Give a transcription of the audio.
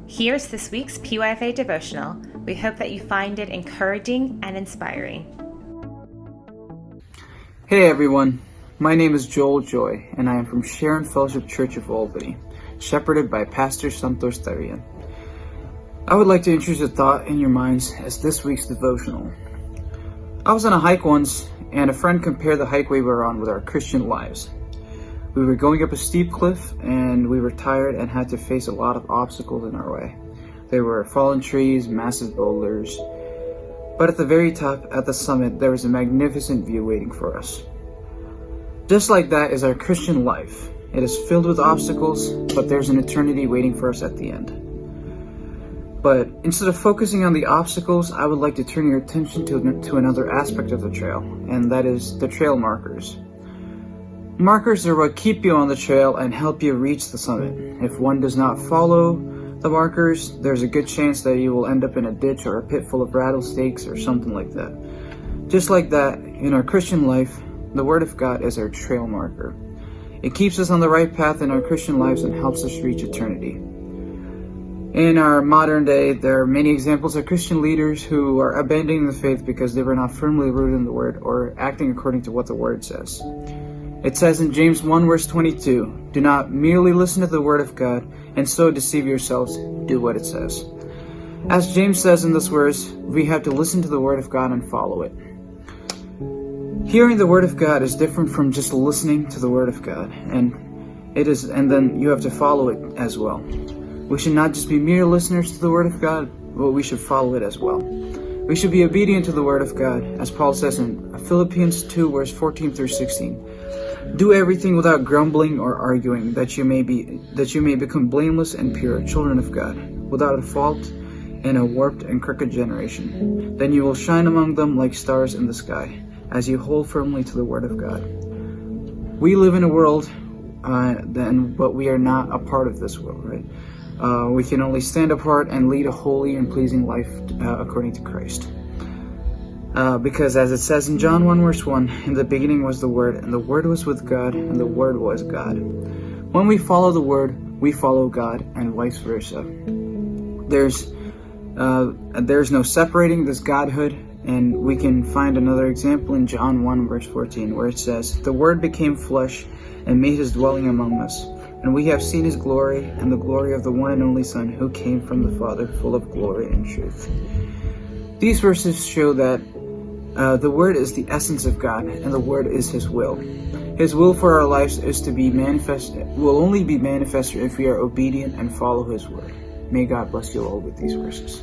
Here's this week's PYFA Devotional. We hope that you find it encouraging and inspiring. Hey everyone, my name is Joel Joy, and I am from Sharon Fellowship Church of Albany, shepherded by Pastor Santos Tarian. I would like to introduce a thought in your minds as this week's devotional. I was on a hike once, and a friend compared the hike we were on with our Christian lives. We were going up a steep cliff, and we were tired and had to face a lot of obstacles in our way. There were fallen trees, massive boulders, but at the very top, at the summit, there was a magnificent view waiting for us. Just like that is our Christian life. It is filled with obstacles, but there's an eternity waiting for us at the end. But instead of focusing on the obstacles, I would like to turn your attention to another aspect of the trail, and that is the trail markers. Markers are what keep you on the trail and help you reach the summit. If one does not follow the markers, there's a good chance that you will end up in a ditch or a pit full of rattlesnakes or something like that. Just like that, in our Christian life, the Word of God is our trail marker. It keeps us on the right path in our Christian lives and helps us reach eternity. In our modern day, there are many examples of Christian leaders who are abandoning the faith because they were not firmly rooted in the Word or acting according to what the Word says. It says in James 1 verse 22, "Do not merely listen to the Word of God and so deceive yourselves, do what it says." As James says in this verse, we have to listen to the Word of God and follow it. Hearing the Word of God is different from just listening to the Word of God, and then you have to follow it as well. We should not just be mere listeners to the Word of God, but we should follow it as well. We should be obedient to the Word of God, as Paul says in Philippians 2 verse 14 through 16. Do everything without grumbling or arguing, that you may become blameless and pure, children of God, without a fault in a warped and crooked generation. Then you will shine among them like stars in the sky, as you hold firmly to the Word of God. We live in a world, but we are not a part of this world, right? We can only stand apart and lead a holy and pleasing life according to Christ. Because as it says in John 1 verse 1, in the beginning was the Word, and the Word was with God, and the Word was God. When we follow the Word, we follow God, and vice versa. There's no separating this Godhood, and we can find another example in John 1 verse 14, where it says, "The Word became flesh and made his dwelling among us, and we have seen his glory, and the glory of the one and only Son, who came from the Father, full of glory and truth." These verses show that the Word is the essence of God, and the Word is His will. His will for our lives will only be manifested if we are obedient and follow His Word. May God bless you all with these verses.